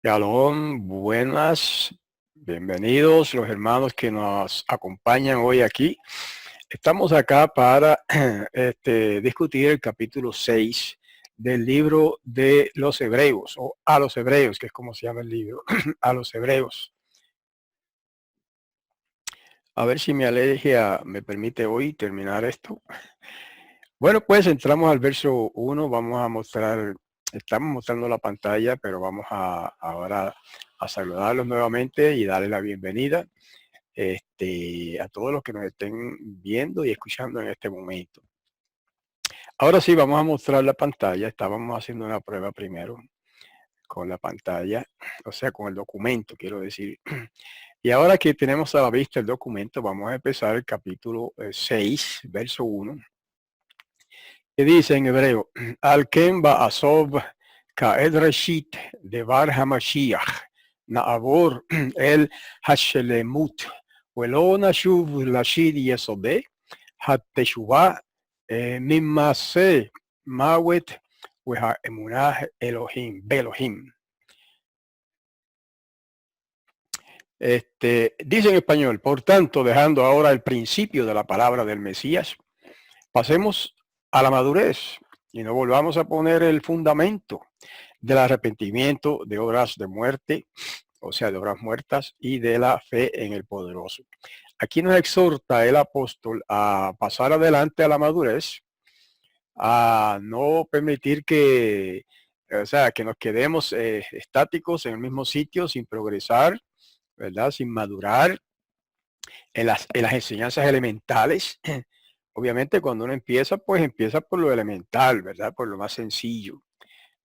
Shalom, buenas, bienvenidos los hermanos que nos acompañan hoy aquí. Estamos acá para discutir el capítulo 6 del libro de los Hebreos, o a los Hebreos, que es como se llama el libro, a los Hebreos. A ver si mi alergia me permite hoy terminar esto. Bueno, pues entramos al verso 1, estamos mostrando la pantalla, pero vamos ahora a saludarlos nuevamente y darles la bienvenida a todos los que nos estén viendo y escuchando en este momento. Ahora sí, vamos a mostrar la pantalla. Estábamos haciendo una prueba primero con la pantalla, o sea, con el documento, quiero decir. Y ahora que tenemos a la vista el documento, vamos a empezar el capítulo 6, verso 1. Que dice en hebreo, Al-Ken Ba'asov Ka'ed Reshit Devar HaMashiach Na'avor El Hashelemut Velo Nashuv Lashid Yesodeh Hateshuvah Mimase Mawet Weha Emunah Elohim Belohim. Dice en español, por tanto, dejando ahora el principio de la palabra del Mesías, pasemos a la madurez y no volvamos a poner el fundamento del arrepentimiento de obras de muerte, o sea, de obras muertas, y de la fe en el poderoso. Aquí nos exhorta el apóstol a pasar adelante a la madurez, a no permitir que, o sea, que nos quedemos estáticos en el mismo sitio sin progresar, ¿verdad? Sin madurar en las enseñanzas elementales. Obviamente cuando uno empieza, pues empieza por lo elemental, ¿verdad? Por lo más sencillo.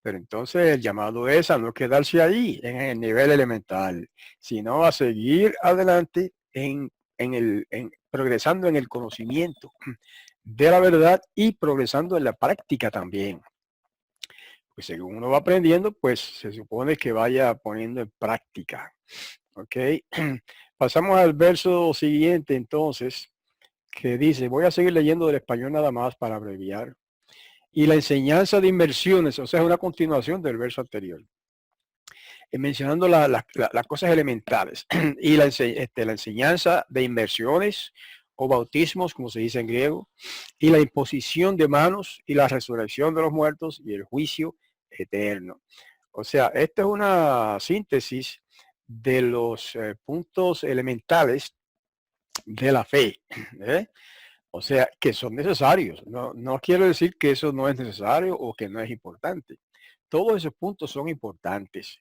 Pero entonces el llamado es a no quedarse ahí, en el nivel elemental, sino a seguir adelante progresando en el conocimiento de la verdad y progresando en la práctica también. Pues según uno va aprendiendo, pues se supone que vaya poniendo en práctica. ¿Ok? Pasamos al verso siguiente entonces, que dice, voy a seguir leyendo del español nada más para abreviar. Y la enseñanza de inversiones, o sea, es una continuación del verso anterior, mencionando las cosas elementales. Y la enseñanza de inversiones o bautismos, como se dice en griego, y la imposición de manos y la resurrección de los muertos y el juicio eterno. O sea, esta es una síntesis de los puntos elementales de la fe. ¿eh? O sea, que son necesarios. No quiero decir que eso no es necesario o que no es importante. Todos esos puntos son importantes,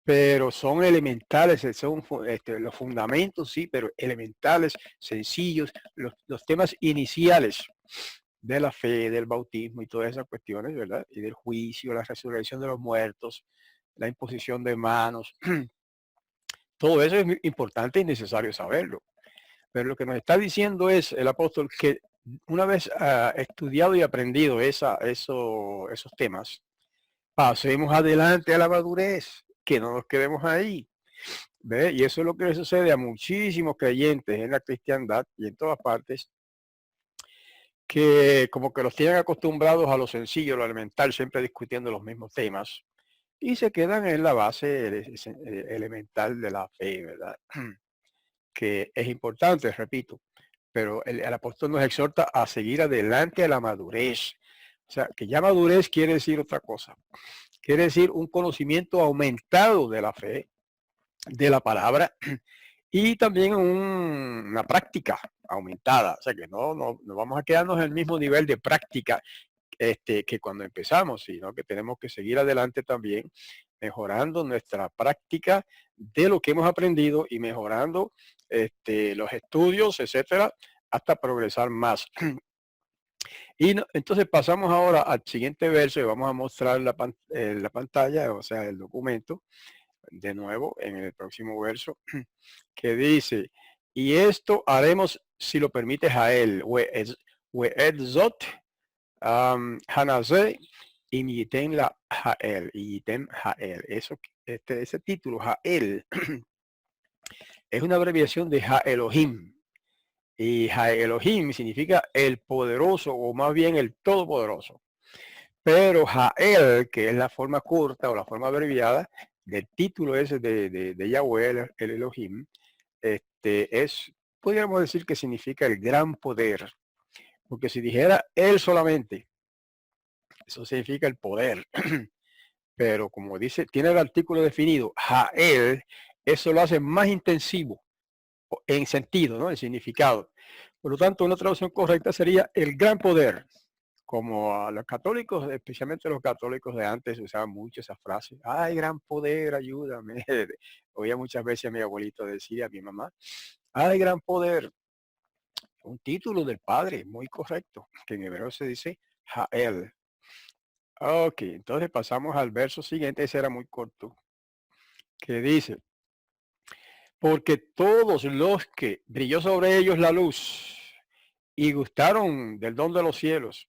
pero son elementales, son los fundamentos, sí, pero elementales, sencillos, los temas iniciales de la fe, del bautismo y todas esas cuestiones, ¿verdad? Y del juicio, la resurrección de los muertos, la imposición de manos. Todo eso es muy importante y necesario saberlo. Pero lo que nos está diciendo es el apóstol que una vez estudiado y aprendido esos temas, pasemos adelante a la madurez, que no nos quedemos ahí. ¿Ve? Y eso es lo que le sucede a muchísimos creyentes en la cristiandad y en todas partes, que como que los tienen acostumbrados a lo sencillo, lo elemental, siempre discutiendo los mismos temas, y se quedan en la base elemental de la fe, ¿verdad? Que es importante, repito, pero el apóstol nos exhorta a seguir adelante a la madurez. O sea, que ya madurez quiere decir otra cosa. Quiere decir un conocimiento aumentado de la fe, de la palabra, y también una práctica aumentada. O sea, que no vamos a quedarnos en el mismo nivel de práctica que cuando empezamos, sino que tenemos que seguir adelante también, mejorando nuestra práctica de lo que hemos aprendido y mejorando los estudios, etcétera, hasta progresar más. Y entonces pasamos ahora al siguiente verso y vamos a mostrar la pantalla, o sea, el documento, de nuevo en el próximo verso, que dice, y esto haremos si lo permite Jael, Zot, Hanazé, y Yitem la Jael, y Yitem Jael. Ese título, Jael, es una abreviación de Ja Elohim. Y Ja Elohim significa el poderoso, o más bien el todopoderoso. Pero Jael, que es la forma corta o la forma abreviada, del título ese de Yahweh, el Elohim, podríamos decir que significa el gran poder. Porque si dijera él solamente, eso significa el poder. Pero como dice, tiene el artículo definido, Jael, eso lo hace más intensivo en sentido, ¿no? En significado. Por lo tanto, una traducción correcta sería el gran poder. Como a los católicos, especialmente los católicos de antes, usaban mucho esa frase, ay, gran poder, ayúdame. Oía muchas veces a mi abuelito decir, a mi mamá, ay, gran poder. Un título del Padre, muy correcto, que en hebreo se dice Jael. Ok, entonces pasamos al verso siguiente, ese era muy corto, que dice, porque todos los que brilló sobre ellos la luz y gustaron del don de los cielos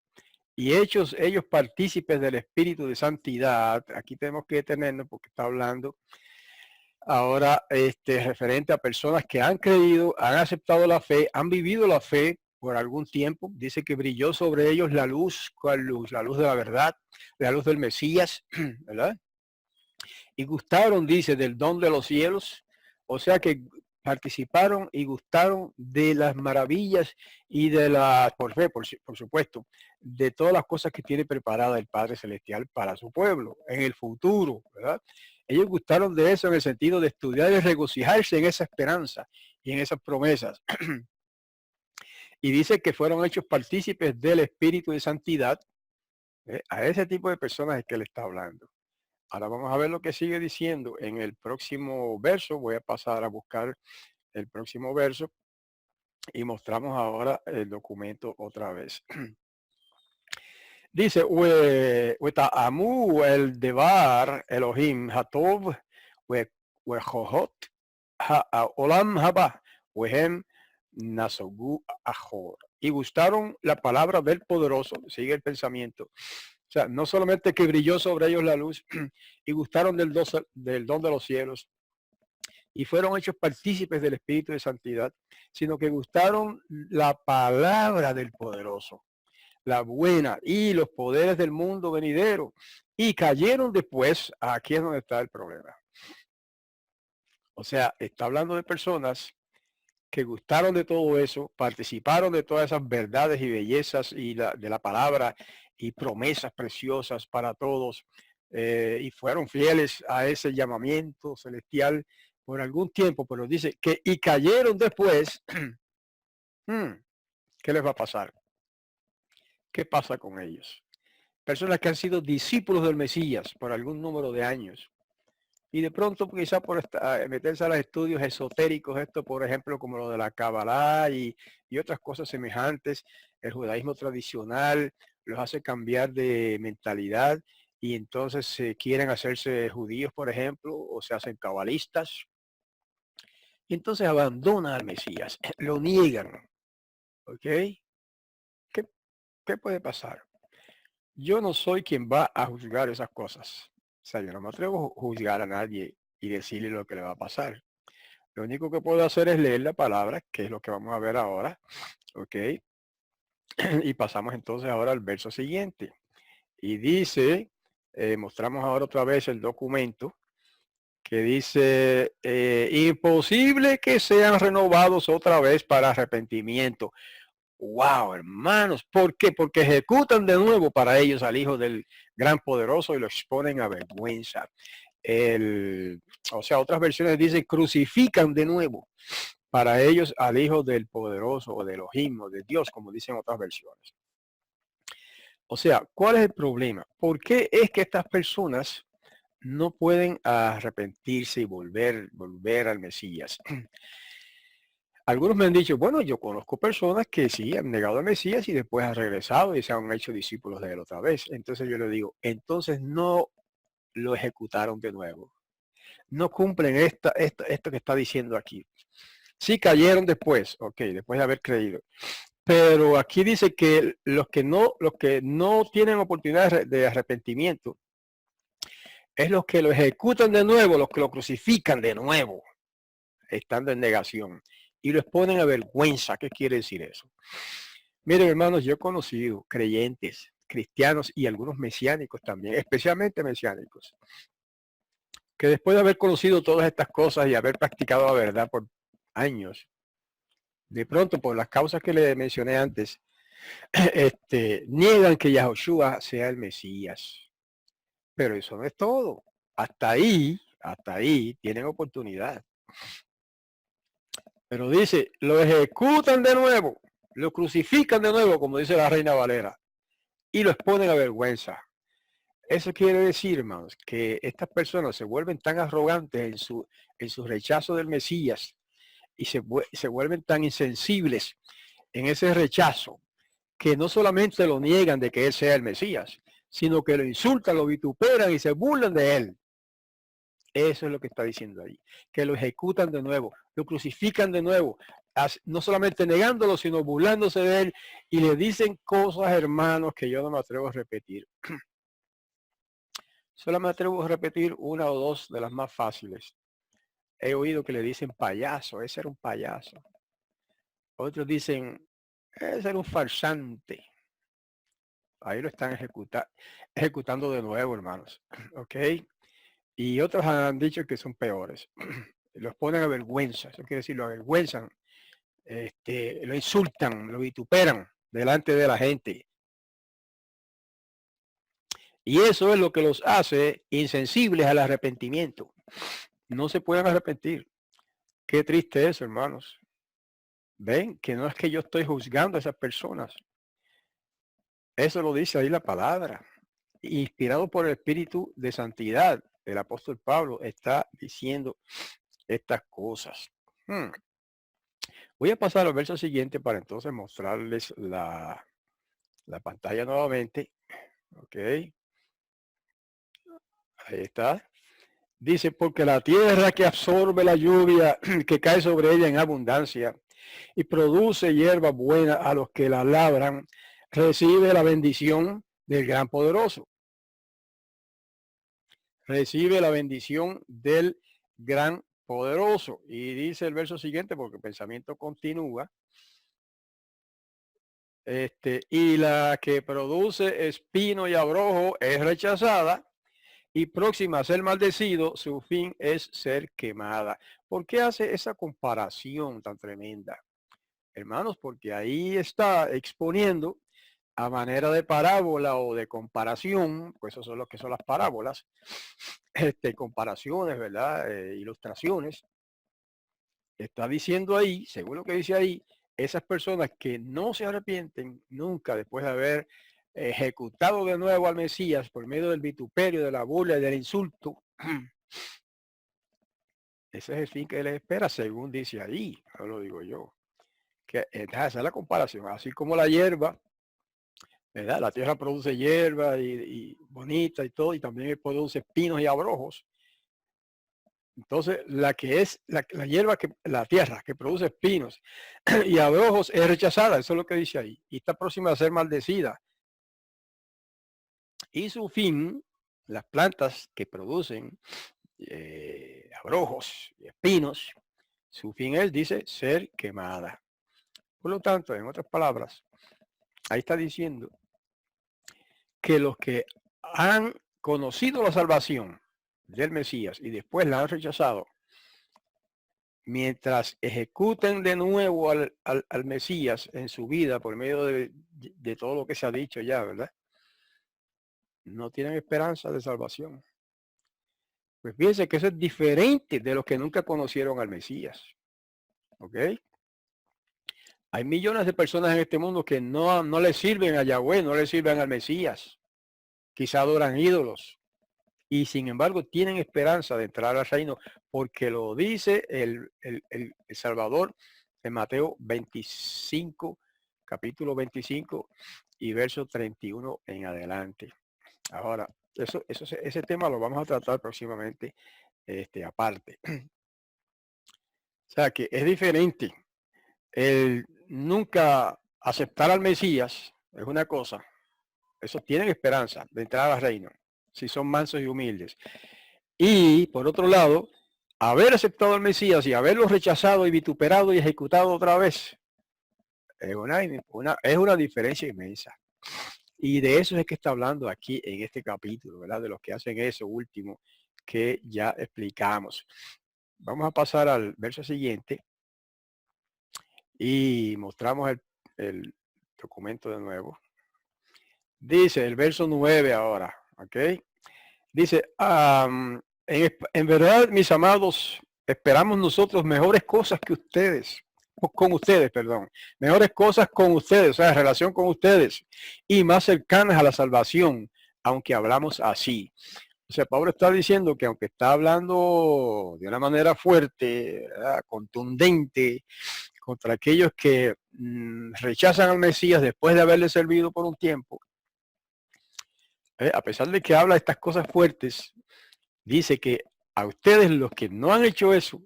y hechos ellos partícipes del espíritu de santidad, aquí tenemos que detenernos porque está hablando ahora referente a personas que han creído, han aceptado la fe, han vivido la fe por algún tiempo. Dice que brilló sobre ellos la luz. ¿Cuál luz? La luz de la verdad, la luz del Mesías, ¿verdad? Y gustaron, dice, del don de los cielos. O sea que participaron y gustaron de las maravillas y de la, por fe, por supuesto, de todas las cosas que tiene preparada el Padre Celestial para su pueblo en el futuro, ¿verdad? Ellos gustaron de eso en el sentido de estudiar y regocijarse en esa esperanza y en esas promesas. Y dice que fueron hechos partícipes del Espíritu de Santidad. A ese tipo de personas es que le está hablando. Ahora vamos a ver lo que sigue diciendo en el próximo verso. Voy a pasar a buscar el próximo verso y mostramos ahora el documento otra vez. Dice, Amu el Devar Elohim Hatov Wejohot Olam Haba Wehem Nasogu Ahor. Y gustaron la palabra del poderoso, sigue el pensamiento. O sea, no solamente que brilló sobre ellos la luz y gustaron del don de los cielos y fueron hechos partícipes del Espíritu de Santidad, sino que gustaron la palabra del poderoso, la buena y los poderes del mundo venidero y cayeron después. Aquí es donde está el problema. O sea, está hablando de personas que gustaron de todo eso, participaron de todas esas verdades y bellezas y de la palabra y promesas preciosas para todos, y fueron fieles a ese llamamiento celestial por algún tiempo, pero dice que y cayeron después. ¿Qué les va a pasar? ¿Qué pasa con ellos? Personas que han sido discípulos del Mesías por algún número de años. Y de pronto, quizá por meterse a los estudios esotéricos, esto por ejemplo como lo de la Kabbalah y otras cosas semejantes, el judaísmo tradicional los hace cambiar de mentalidad y entonces se quieren hacerse judíos, por ejemplo, o se hacen cabalistas. Y entonces abandonan al Mesías, lo niegan. ¿Ok? ¿Qué puede pasar? Yo no soy quien va a juzgar esas cosas. O sea, yo no me atrevo a juzgar a nadie y decirle lo que le va a pasar. Lo único que puedo hacer es leer la palabra, que es lo que vamos a ver ahora. ¿Ok? Y pasamos entonces ahora al verso siguiente. Y dice, mostramos ahora otra vez el documento, que dice, imposible que sean renovados otra vez para arrepentimiento. Wow, hermanos, ¿por qué? Porque ejecutan de nuevo para ellos al Hijo del Gran Poderoso y lo exponen a vergüenza. O sea, otras versiones dicen crucifican de nuevo para ellos al Hijo del Poderoso o del Elohim o de Dios, como dicen otras versiones. O sea, ¿cuál es el problema? ¿Por qué es que estas personas no pueden arrepentirse y volver al Mesías? Algunos me han dicho, bueno, yo conozco personas que sí han negado al Mesías y después han regresado y se han hecho discípulos de él otra vez. Entonces yo le digo, entonces no lo ejecutaron de nuevo. No cumplen esto que está diciendo aquí. Sí cayeron después, ok, después de haber creído. Pero aquí dice que los que no tienen oportunidad de arrepentimiento es los que lo ejecutan de nuevo, los que lo crucifican de nuevo, estando en negación. Y lo exponen a vergüenza. ¿Qué quiere decir eso? Miren, hermanos, yo he conocido creyentes, cristianos y algunos mesiánicos también, especialmente mesiánicos, que después de haber conocido todas estas cosas y haber practicado la verdad por años, de pronto por las causas que le mencioné antes, niegan que Yahoshua sea el Mesías. Pero eso no es todo. Hasta ahí tienen oportunidad. Pero dice, lo ejecutan de nuevo, lo crucifican de nuevo, como dice la Reina Valera, y lo exponen a vergüenza. Eso quiere decir, hermanos, que estas personas se vuelven tan arrogantes en su rechazo del Mesías y se vuelven tan insensibles en ese rechazo que no solamente lo niegan de que él sea el Mesías, sino que lo insultan, lo vituperan y se burlan de él. Eso es lo que está diciendo ahí, que lo ejecutan de nuevo, lo crucifican de nuevo, no solamente negándolo, sino burlándose de él, y le dicen cosas, hermanos, que yo no me atrevo a repetir. Solo me atrevo a repetir una o dos de las más fáciles. He oído que le dicen payaso, ese era un payaso. Otros dicen, ese era un farsante. Ahí lo están ejecutando de nuevo, hermanos. ¿Ok? Y otros han dicho que son peores. Los ponen a vergüenza, eso quiere decir, lo avergüenzan, lo insultan, lo vituperan delante de la gente. Y eso es lo que los hace insensibles al arrepentimiento. No se pueden arrepentir. Qué triste es, hermanos. Ven que no es que yo estoy juzgando a esas personas. Eso lo dice ahí la palabra. Inspirado por el Espíritu de Santidad, el apóstol Pablo está diciendo estas cosas. Voy a pasar al verso siguiente para entonces mostrarles la pantalla nuevamente. Ok. Ahí está. Dice, porque la tierra que absorbe la lluvia que cae sobre ella en abundancia y produce hierba buena a los que la labran, recibe la bendición del gran poderoso. Recibe la bendición del gran poderoso. Y dice el verso siguiente, porque el pensamiento continúa. Y la que produce espino y abrojo es rechazada y próxima a ser maldecido, su fin es ser quemada. ¿Por qué hace esa comparación tan tremenda? Hermanos, porque ahí está exponiendo a manera de parábola o de comparación, pues eso son lo que son las parábolas, comparaciones, ¿verdad? Ilustraciones. Está diciendo ahí, según lo que dice ahí, esas personas que no se arrepienten nunca después de haber ejecutado de nuevo al Mesías por medio del vituperio, de la burla y del insulto, ese es el fin que les espera, según dice ahí, no lo digo yo. Que esa es la comparación, así como la hierba, ¿verdad? La tierra produce hierba y bonita y todo, y también produce espinos y abrojos. Entonces, la que es la hierba, la tierra que produce espinos y abrojos es rechazada, eso es lo que dice ahí, y está próxima a ser maldecida. Y su fin, las plantas que producen abrojos y espinos, su fin es, dice, ser quemada. Por lo tanto, en otras palabras, ahí está diciendo que los que han conocido la salvación del Mesías y después la han rechazado, mientras ejecuten de nuevo al Mesías en su vida por medio de todo lo que se ha dicho ya, ¿verdad? No tienen esperanza de salvación. Pues fíjense que eso es diferente de los que nunca conocieron al Mesías. ¿Ok? Hay millones de personas en este mundo que no le sirven a Yahweh, no le sirven al Mesías. Quizá adoran ídolos. Y sin embargo tienen esperanza de entrar al reino porque lo dice el Salvador en Mateo 25, capítulo 25 y verso 31 en adelante. Ahora, ese tema lo vamos a tratar próximamente aparte. O sea que es diferente. El nunca aceptar al Mesías es una cosa. Esos tienen esperanza de entrar al reino, si son mansos y humildes. Y por otro lado, haber aceptado al Mesías y haberlo rechazado y vituperado y ejecutado otra vez, es una diferencia inmensa. Y de eso es que está hablando aquí en este capítulo, ¿verdad? De los que hacen eso último, que ya explicamos. Vamos a pasar al verso siguiente y mostramos el documento de nuevo. Dice el verso 9 ahora, ¿ok? Dice, en verdad, mis amados, esperamos nosotros mejores cosas que ustedes, con ustedes, perdón, mejores cosas con ustedes, o sea, en relación con ustedes, y más cercanas a la salvación, aunque hablamos así. O sea, Pablo está diciendo que aunque está hablando de una manera fuerte, ¿verdad?, contundente, contra aquellos que rechazan al Mesías después de haberle servido por un tiempo, a pesar de que habla estas cosas fuertes, dice que a ustedes los que no han hecho eso,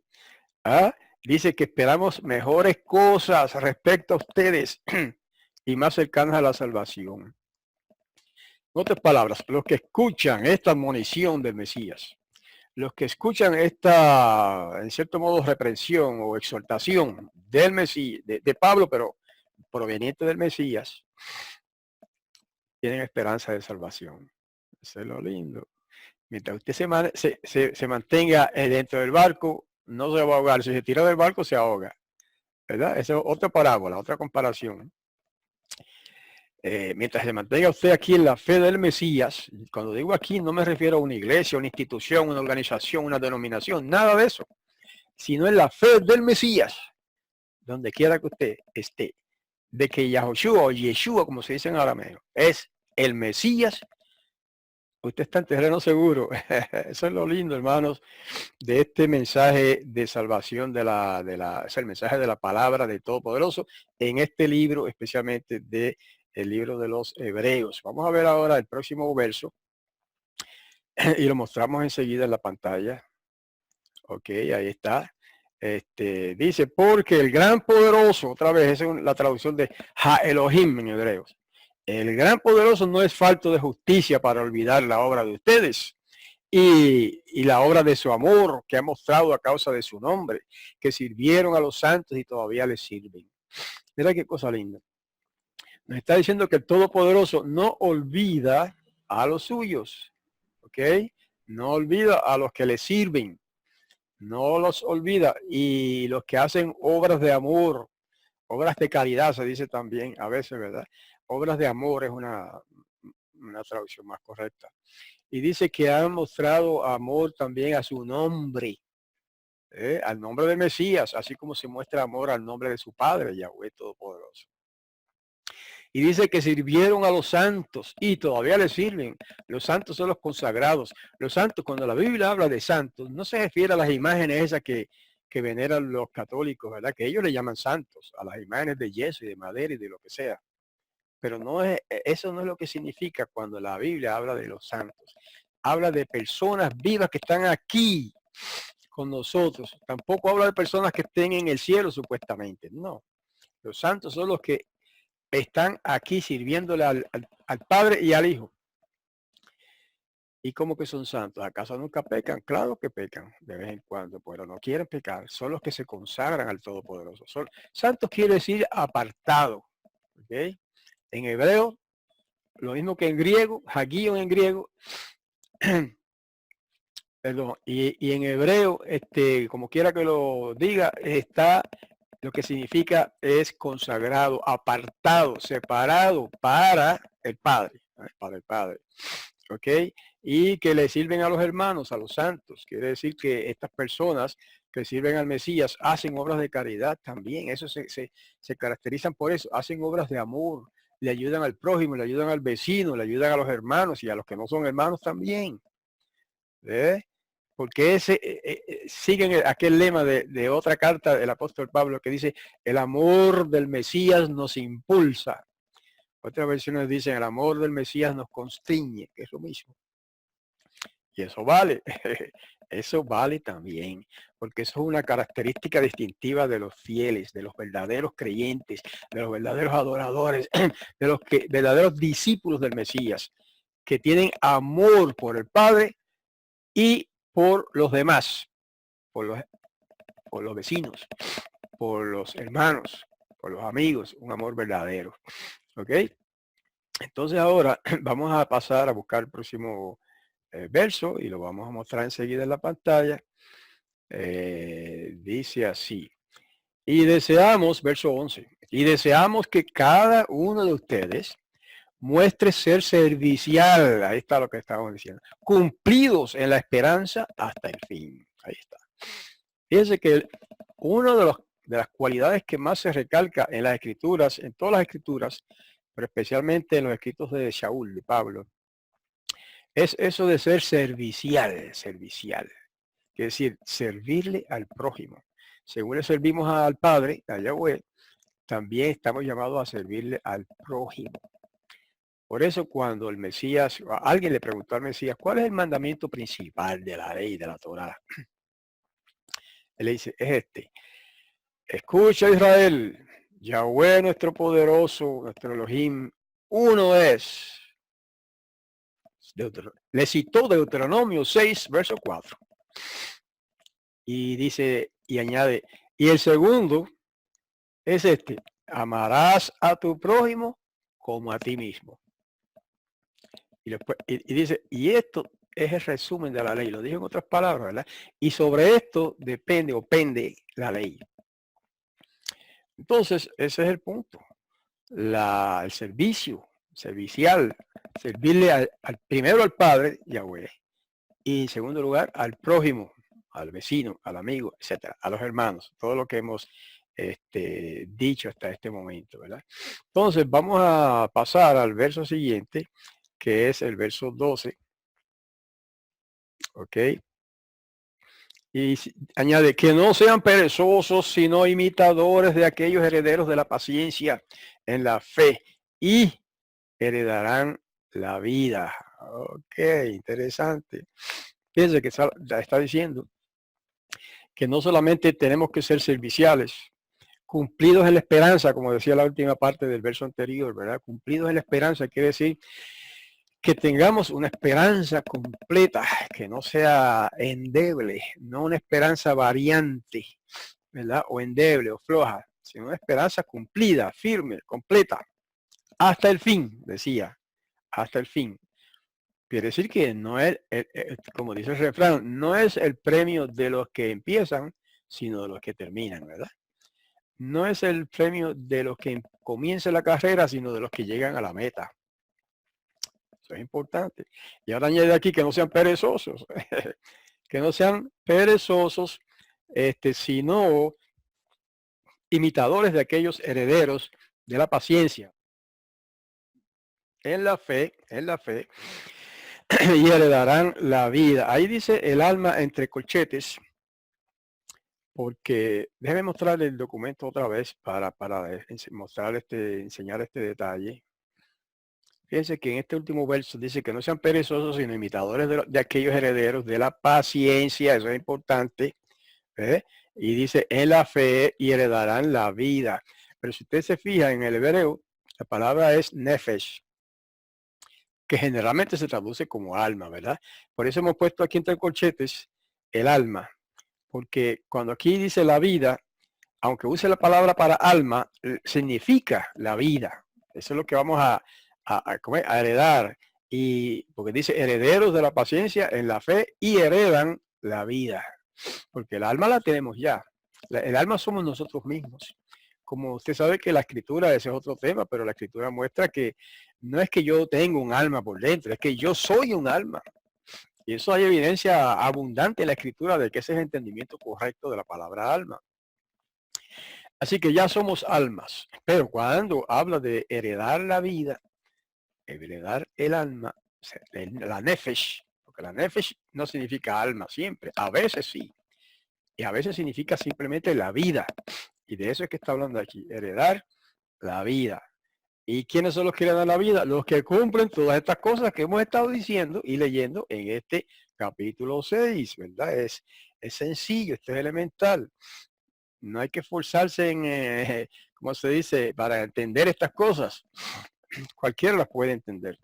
¿ah?, dice que esperamos mejores cosas respecto a ustedes y más cercanas a la salvación. En otras palabras, los que escuchan esta admonición del Mesías, los que escuchan esta, en cierto modo, reprensión o exhortación del Mesías, de Pablo, pero proveniente del Mesías, tienen esperanza de salvación. Eso es lo lindo. Mientras usted se mantenga dentro del barco, no se va a ahogar. Si se tira del barco, se ahoga. ¿Verdad? Esa es otra parábola, otra comparación. Mientras se mantenga usted aquí en la fe del Mesías, cuando digo aquí no me refiero a una iglesia, una institución, una organización, una denominación, nada de eso, sino en la fe del Mesías, donde quiera que usted esté, de que Yahoshua o Yeshua, como se dice en arameo, es el Mesías, usted está en terreno seguro. Eso es lo lindo, hermanos, de este mensaje de salvación es el mensaje de la palabra del Todopoderoso en este libro, especialmente de el libro de los Hebreos. Vamos a ver ahora el próximo verso y lo mostramos enseguida en la pantalla. Ok, ahí está. Dice, porque el gran poderoso, otra vez, esa es la traducción de Ha Elohim en hebreos. El gran poderoso no es falto de justicia para olvidar la obra de ustedes y la obra de su amor que ha mostrado a causa de su nombre, que sirvieron a los santos y todavía les sirven. Mira qué cosa linda. Nos está diciendo que el Todopoderoso no olvida a los suyos, ¿ok? No olvida a los que le sirven, no los olvida. Y los que hacen obras de amor, obras de caridad, se dice también a veces, ¿verdad? Obras de amor es una traducción más correcta. Y dice que han mostrado amor también a su nombre, al nombre del Mesías, así como se muestra amor al nombre de su Padre, Yahweh Todopoderoso. Y dice que sirvieron a los santos y todavía les sirven. Los santos son los consagrados. Los santos, cuando la Biblia habla de santos, no se refiere a las imágenes esas que veneran los católicos, ¿verdad? Que ellos le llaman santos, a las imágenes de yeso y de madera y de lo que sea. Pero no es, eso no es lo que significa cuando la Biblia habla de los santos. Habla de personas vivas que están aquí con nosotros. Tampoco habla de personas que estén en el cielo supuestamente. No. Los santos son los que están aquí sirviéndole al Padre y al Hijo. ¿Y cómo que son santos? ¿Acaso nunca pecan? Claro que pecan de vez en cuando, pero no quieren pecar. Son los que se consagran al Todopoderoso. Santos quiere decir apartado. ¿Okay? En hebreo, lo mismo que en griego, hagion en griego, perdón, y en hebreo, como quiera que lo diga, está lo que significa es consagrado, apartado, separado para el Padre, para el Padre, ¿ok? Y que le sirven a los hermanos, a los santos. Quiere decir que estas personas que sirven al Mesías hacen obras de caridad también. Eso se caracterizan por eso, hacen obras de amor, le ayudan al prójimo, le ayudan al vecino, le ayudan a los hermanos y a los que no son hermanos también. ¿Eh? Porque siguen aquel lema de otra carta del apóstol Pablo que dice, el amor del Mesías nos impulsa. Otras versiones dicen, el amor del Mesías nos constriñe, que es lo mismo. Y eso vale, eso vale también, porque eso es una característica distintiva de los fieles, de los verdaderos creyentes, de los verdaderos adoradores, de los verdaderos discípulos del Mesías, que tienen amor por el Padre y por los demás, por los vecinos, por los hermanos, por los amigos, un amor verdadero. ¿Ok? Entonces ahora vamos a pasar a buscar el próximo verso y lo vamos a mostrar enseguida en la pantalla. Dice así. Y deseamos, verso 11, y deseamos que cada uno de ustedes muestre ser servicial, ahí está lo que estábamos diciendo, cumplidos en la esperanza hasta el fin. Ahí está. Fíjense que uno de las cualidades que más se recalca en las escrituras, en todas las escrituras, pero especialmente en los escritos de Shaul, de Pablo, es eso de ser servicial, servicial. Es decir, servirle al prójimo. Según le servimos al Padre, a Yahweh, también estamos llamados a servirle al prójimo. Por eso cuando el Mesías, alguien le preguntó al Mesías, ¿cuál es el mandamiento principal de la ley de la Torá? Él le dice, es este. Escucha, Israel, Yahweh nuestro poderoso, nuestro Elohim, uno es. Le citó Deuteronomio 6, verso 4. Y dice, y añade, y el segundo es este, amarás a tu prójimo como a ti mismo. Y, después, y dice, y esto es el resumen de la ley, lo dijo en otras palabras, ¿verdad? Y sobre esto depende o pende la ley. Entonces, ese es el punto. El servicio, servicial, servirle primero al Padre, Yahweh, y en segundo lugar al prójimo, al vecino, al amigo, etcétera, a los hermanos, todo lo que hemos dicho hasta este momento, ¿verdad? Entonces, vamos a pasar al verso siguiente, que es el verso 12. ¿Ok? Y añade que no sean perezosos, sino imitadores de aquellos herederos de la paciencia en la fe y heredarán la vida. Ok, interesante. Fíjense que está diciendo que no solamente tenemos que ser serviciales, cumplidos en la esperanza, como decía la última parte del verso anterior, ¿verdad? Cumplidos en la esperanza quiere decir que tengamos una esperanza completa, que no sea endeble, no una esperanza variante, ¿verdad? O endeble o floja, sino una esperanza cumplida, firme, completa, hasta el fin, decía, hasta el fin. Quiere decir que no es, como dice el refrán, no es el premio de los que empiezan, sino de los que terminan, ¿verdad? No es el premio de los que comienzan la carrera, sino de los que llegan a la meta. Eso es importante. Y ahora añade aquí que no sean perezosos, que no sean perezosos, sino imitadores de aquellos herederos de la paciencia. En la fe, y heredarán la vida. Ahí dice el alma entre corchetes, porque déjeme mostrarle el documento otra vez para mostrar enseñar este detalle. Fíjense que en este último verso dice que no sean perezosos, sino imitadores de aquellos herederos de la paciencia. Eso es importante. Y dice en la fe y heredarán la vida. Pero si usted se fija en el hebreo, la palabra es nefesh, que generalmente se traduce como alma, ¿verdad? Por eso hemos puesto aquí entre corchetes el alma, porque cuando aquí dice la vida, aunque use la palabra para alma, significa la vida. Eso es lo que vamos a heredar. Y porque dice herederos de la paciencia en la fe y heredan la vida. Porque el alma la tenemos ya. El alma somos nosotros mismos. Como usted sabe que la escritura, ese es otro tema, pero la escritura muestra que no es que yo tengo un alma por dentro, es que yo soy un alma. Y eso hay evidencia abundante en la escritura de que ese es el entendimiento correcto de la palabra alma. Así que ya somos almas. Pero cuando habla de heredar la vida, heredar el alma, la nefesh, porque la nefesh no significa alma siempre, a veces sí. Y a veces significa simplemente la vida. Y de eso es que está hablando aquí, heredar la vida. ¿Y quiénes son los que heredan la vida? Los que cumplen todas estas cosas que hemos estado diciendo y leyendo en este capítulo 6, ¿verdad? Es sencillo, esto es elemental. No hay que esforzarse en, como se dice, para entender estas cosas. Cualquiera las puede entender.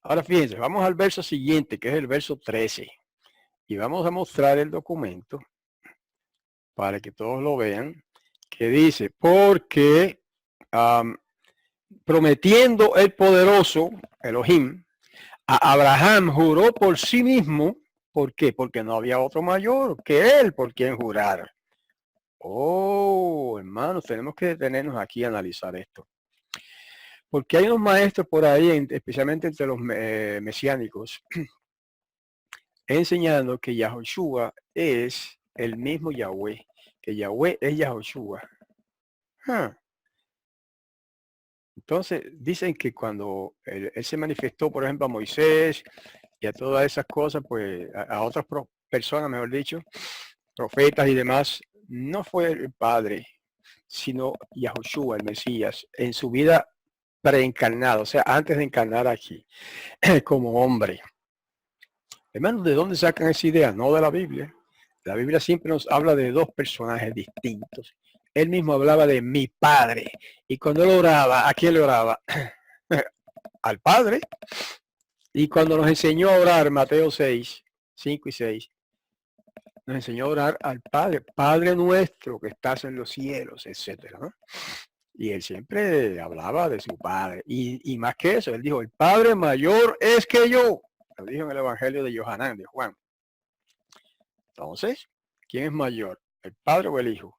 Ahora fíjense, vamos al verso siguiente, que es el verso 13. Y vamos a mostrar el documento para que todos lo vean, que dice, porque prometiendo el poderoso, Elohim, Abraham juró por sí mismo. ¿Por qué? Porque no había otro mayor que él por quien jurar. Oh, hermanos, tenemos que detenernos aquí a analizar esto. Porque hay unos maestros por ahí, especialmente entre los mesiánicos, enseñando que Yahoshua es el mismo Yahweh, que Yahweh es Yahoshua. Entonces, dicen que cuando él se manifestó, por ejemplo, a Moisés y a todas esas cosas, pues a otras personas, mejor dicho, profetas y demás, no fue el Padre, sino Yahoshua, el Mesías, en su vida preencarnado, o sea, antes de encarnar aquí, como hombre. Hermanos, ¿de dónde sacan esa idea? No de la Biblia. La Biblia siempre nos habla de dos personajes distintos. Él mismo hablaba de mi Padre. Y cuando él oraba, ¿a quién le oraba? Al Padre. Y cuando nos enseñó a orar, Mateo 6, 5 y 6, nos enseñó a orar al Padre. Padre nuestro que estás en los cielos, etcétera, ¿no? Y él siempre hablaba de su Padre. Y más que eso, él dijo, el Padre mayor es que yo. Lo dijo en el Evangelio de Yohanan, de Juan. Entonces, ¿quién es mayor? ¿El Padre o el Hijo?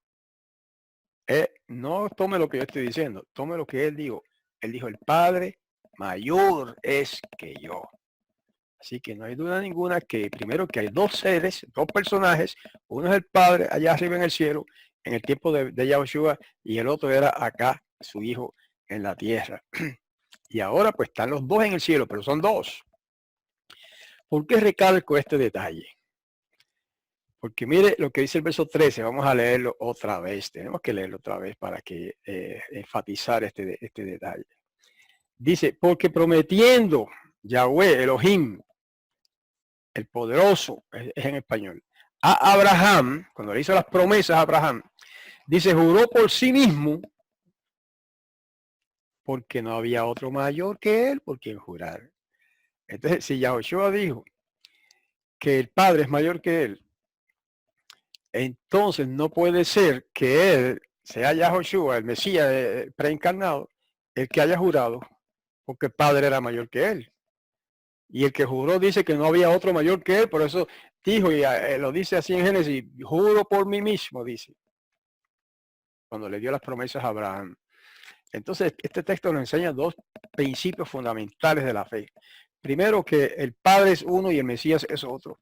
No tome lo que yo estoy diciendo, tome lo que él dijo. Él dijo, el Padre mayor es que yo. Así que no hay duda ninguna que primero que hay dos seres, dos personajes. Uno es el Padre allá arriba en el cielo, en el tiempo de Yahushua, y el otro era acá, su Hijo en la tierra. Y ahora pues están los dos en el cielo, pero son dos. ¿Por qué recalco este detalle? Porque mire lo que dice el verso 13, vamos a leerlo otra vez, tenemos que leerlo otra vez para que enfatizar este detalle. Dice, porque prometiendo Yahweh, Elohim, el poderoso, es en español, a Abraham, cuando le hizo las promesas a Abraham, dice, juró por sí mismo, porque no había otro mayor que él por quien jurar. Entonces, si Yahoshua dijo que el Padre es mayor que él, entonces no puede ser que él sea Yahoshua, el Mesías preencarnado, el que haya jurado, porque el Padre era mayor que él. Y el que juró dice que no había otro mayor que él, por eso dijo, y lo dice así en Génesis, juro por mí mismo, dice, cuando le dio las promesas a Abraham. Entonces, este texto nos enseña dos principios fundamentales de la fe. Primero, que el Padre es uno y el Mesías es otro.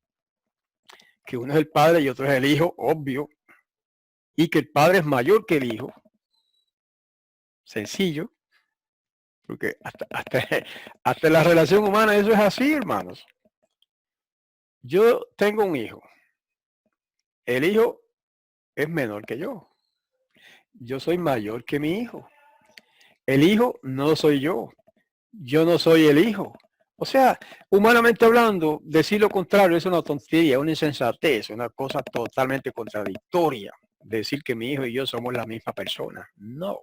Que uno es el Padre y otro es el Hijo, obvio. Y que el Padre es mayor que el Hijo. Sencillo. Porque hasta la relación humana eso es así, hermanos. Yo tengo un hijo. El hijo es menor que yo. Yo soy mayor que mi hijo. El hijo no soy yo. Yo no soy el hijo. O sea, humanamente hablando, decir lo contrario es una tontería, una insensatez, una cosa totalmente contradictoria. Decir que mi hijo y yo somos la misma persona. No.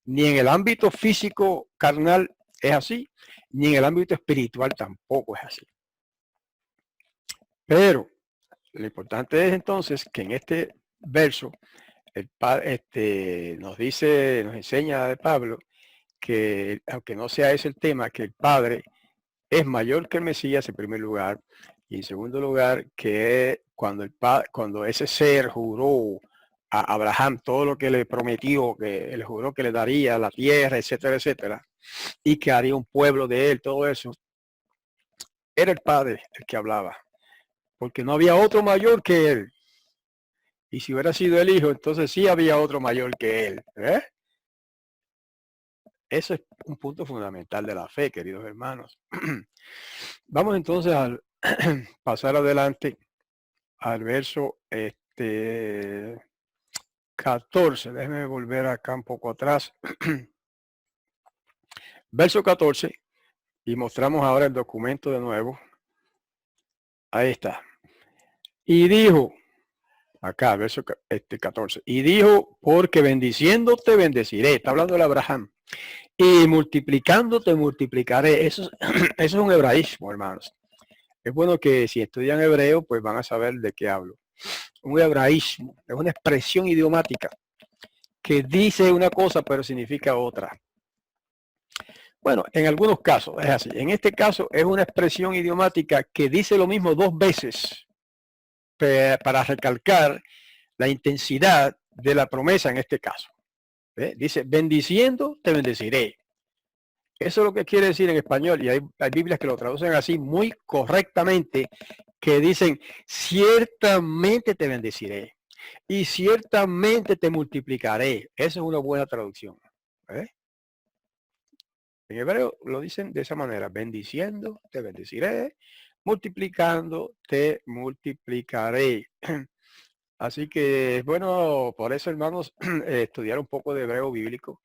Ni en el ámbito físico carnal es así, ni en el ámbito espiritual tampoco es así. Pero lo importante es entonces que en este verso nos enseña de Pablo que aunque no sea ese el tema, que el Padre es mayor que el Mesías en primer lugar, y en segundo lugar que cuando ese ser juró a Abraham todo lo que le prometió, que él juró que le daría la tierra, etcétera, etcétera, y que haría un pueblo de él, todo eso, era el Padre el que hablaba, porque no había otro mayor que él. Y si hubiera sido el Hijo, entonces sí había otro mayor que él. Eso es un punto fundamental de la fe, queridos hermanos. Vamos entonces a pasar adelante al verso 14. Déjenme volver acá un poco atrás. Verso 14. Y mostramos ahora el documento de nuevo. Ahí está. Y dijo, acá, verso 14. Y dijo, porque bendiciéndote bendeciré. Está hablando de Abraham. Y multiplicándote multiplicaré. Eso es un hebraísmo, hermanos. Es bueno que si estudian hebreo, pues van a saber de qué hablo. Un hebraísmo es una expresión idiomática que dice una cosa pero significa otra. Bueno, en algunos casos es así. En este caso es una expresión idiomática que dice lo mismo dos veces para recalcar la intensidad de la promesa en este caso. Dice, bendiciendo te bendeciré. Eso es lo que quiere decir en español, y hay Biblias que lo traducen así muy correctamente, que dicen, ciertamente te bendeciré y ciertamente te multiplicaré. Esa es una buena traducción. ¿Eh? En hebreo lo dicen de esa manera, bendiciendo te bendeciré, multiplicando te multiplicaré. Así que es bueno, por eso, hermanos, estudiar un poco de hebreo bíblico.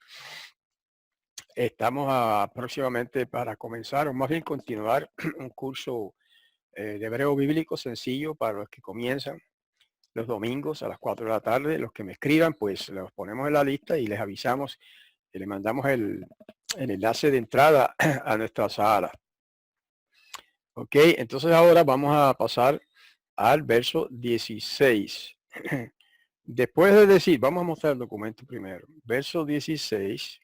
Estamos próximamente para comenzar, o más bien continuar, un curso de hebreo bíblico sencillo para los que comienzan los domingos a las 4 de la tarde. Los que me escriban, pues los ponemos en la lista y les avisamos y les mandamos el enlace de entrada a nuestra sala. Ok, entonces ahora vamos a pasar al verso 16. Después de decir, vamos a mostrar el documento primero. Verso 16.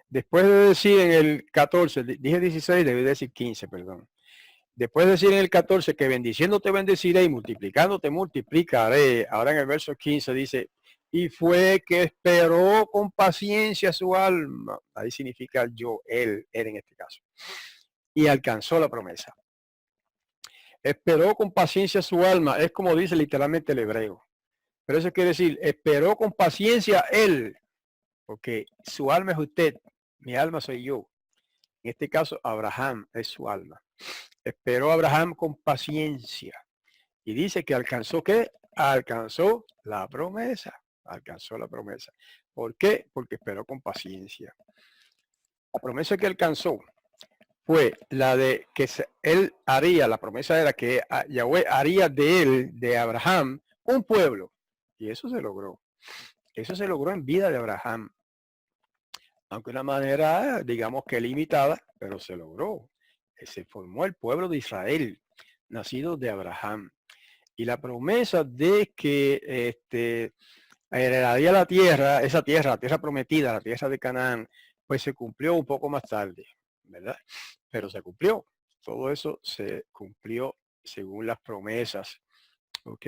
Después de decir en el 14, dije 16, debí decir 15, perdón. Después de decir en el 14 que bendiciendo te bendeciré y multiplicando te multiplicaré. Ahora en el verso 15 dice, y fue que esperó con paciencia su alma. Ahí significa yo, él en este caso. Y alcanzó la promesa. Esperó con paciencia su alma. Es como dice literalmente el hebreo. Pero eso quiere decir, esperó con paciencia él. Porque su alma es usted. Mi alma soy yo. En este caso, Abraham es su alma. Esperó Abraham con paciencia. Y dice que alcanzó, ¿qué? Alcanzó la promesa. Alcanzó la promesa. ¿Por qué? Porque esperó con paciencia. La promesa que alcanzó fue la de que él haría, la promesa era que Yahweh haría de él, de Abraham, un pueblo. Y eso se logró. Eso se logró en vida de Abraham. Aunque de una manera, digamos que limitada, pero se logró. Se formó el pueblo de Israel, nacido de Abraham. Y la promesa de que heredaría la tierra, esa tierra, la tierra prometida, la tierra de Canaán, pues se cumplió un poco más tarde, ¿verdad? Pero se cumplió. Todo eso se cumplió según las promesas. ¿Ok?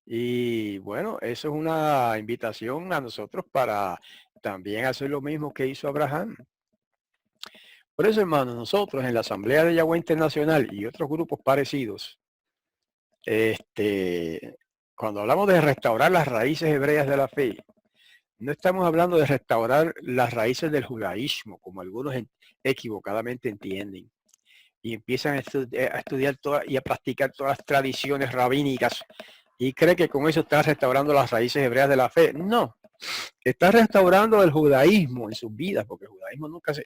Y bueno, eso es una invitación a nosotros para también hacer lo mismo que hizo Abraham. Por eso, hermanos, nosotros en la Asamblea de Yahweh Internacional y otros grupos parecidos, cuando hablamos de restaurar las raíces hebreas de la fe, no estamos hablando de restaurar las raíces del judaísmo, como algunos equivocadamente entienden, y empiezan a estudiar y a practicar todas las tradiciones rabínicas y cree que con eso está restaurando las raíces hebreas de la fe. No, está restaurando el judaísmo en sus vidas, porque el judaísmo nunca se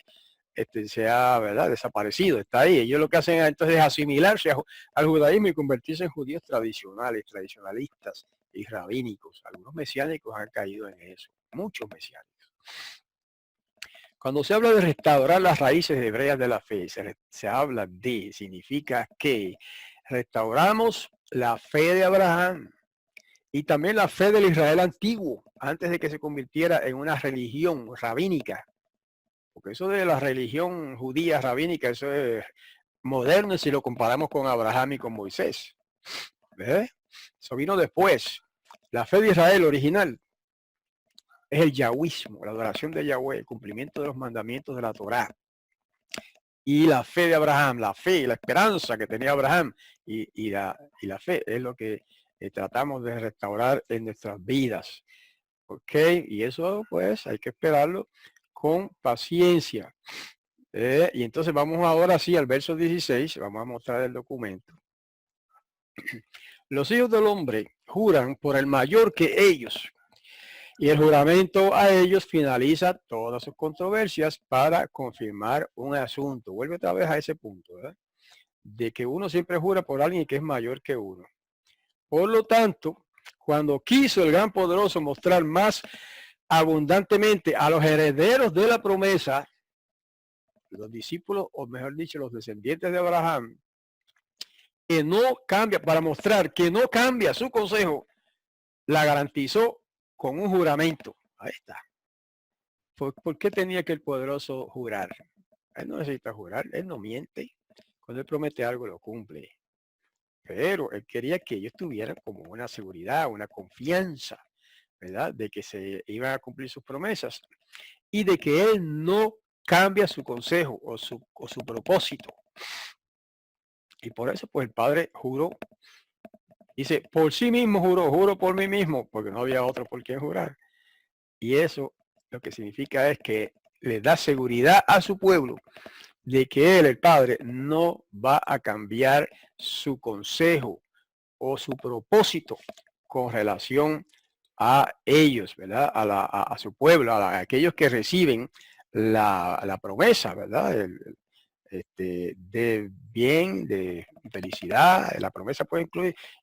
ha, ¿verdad?, desaparecido, está ahí. Ellos lo que hacen entonces es asimilarse al judaísmo y convertirse en judíos tradicionales, tradicionalistas y rabínicos. Algunos mesiánicos han caído en eso, muchos mesiánicos. Cuando se habla de restaurar las raíces hebreas de la fe, se habla de, significa que restauramos la fe de Abraham y también la fe del Israel antiguo, antes de que se convirtiera en una religión rabínica. Porque eso de la religión judía rabínica, eso es moderno si lo comparamos con Abraham y con Moisés. ¿Ves? Eso vino después. La fe de Israel original es el yahwismo, la adoración de Yahweh, el cumplimiento de los mandamientos de la Torá. Y la fe de Abraham, la fe, la esperanza que tenía Abraham y la fe es lo que tratamos de restaurar en nuestras vidas. ¿Ok? Y eso pues hay que esperarlo con paciencia. Y entonces vamos ahora sí al verso 16, vamos a mostrar el documento. Los hijos del hombre juran por el mayor que ellos, y el juramento a ellos finaliza todas sus controversias para confirmar un asunto. Vuelve otra vez a ese punto, ¿verdad? De que uno siempre jura por alguien que es mayor que uno. Por lo tanto, cuando quiso el gran poderoso mostrar más abundantemente a los herederos de la promesa, los discípulos, o mejor dicho, los descendientes de Abraham, que no cambia, para mostrar que no cambia su consejo, la garantizó con un juramento. Ahí está. ¿Por qué tenía que el poderoso jurar? Él no necesita jurar, él no miente. Cuando él promete algo, lo cumple. Pero él quería que ellos tuvieran como una seguridad, una confianza, ¿verdad? De que se iban a cumplir sus promesas y de que él no cambia su consejo o su propósito. Y por eso, pues el padre juró. Dice, por sí mismo juro por mí mismo, porque no había otro por quien jurar. Y eso lo que significa es que le da seguridad a su pueblo de que él, el padre, no va a cambiar su consejo o su propósito con relación a ellos, ¿verdad? A su pueblo, a aquellos que reciben la promesa, ¿verdad? De bien, de felicidad. La promesa puede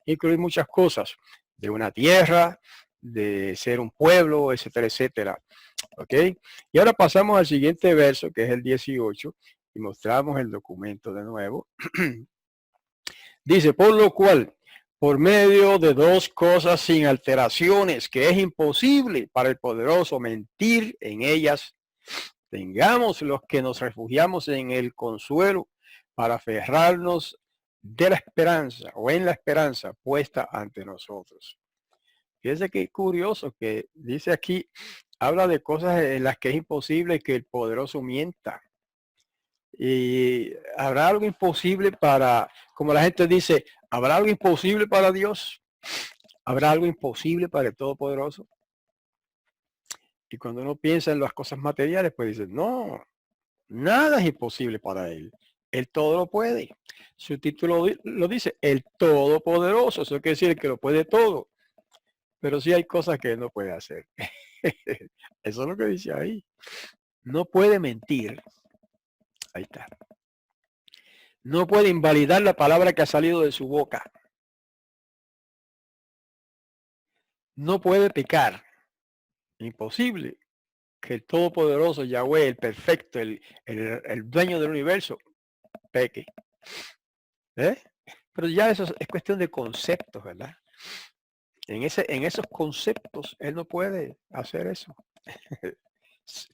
incluir muchas cosas, de una tierra, de ser un pueblo, etcétera, etcétera. ¿Ok? Y ahora pasamos al siguiente verso, que es el 18, y mostramos el documento de nuevo. Dice, por lo cual, por medio de dos cosas sin alteraciones, que es imposible para el poderoso mentir en ellas, tengamos los que nos refugiamos en el consuelo para aferrarnos de la esperanza o en la esperanza puesta ante nosotros. Fíjense que curioso que dice aquí, habla de cosas en las que es imposible que el poderoso mienta. Y habrá algo imposible para, como la gente dice, ¿habrá algo imposible para Dios? ¿Habrá algo imposible para el Todopoderoso? Y cuando uno piensa en las cosas materiales, pues dice, no, nada es imposible para Él. Él todo lo puede. Su título lo dice, el Todopoderoso. Eso quiere decir que lo puede todo. Pero sí hay cosas que Él no puede hacer. Eso es lo que dice ahí. No puede mentir. Ahí está. No puede invalidar la palabra que ha salido de su boca. No puede pecar. Imposible que el Todopoderoso Yahweh, el perfecto, el dueño del universo, peque. ¿Eh? Pero ya eso es cuestión de conceptos, ¿verdad? En esos conceptos, él no puede hacer eso.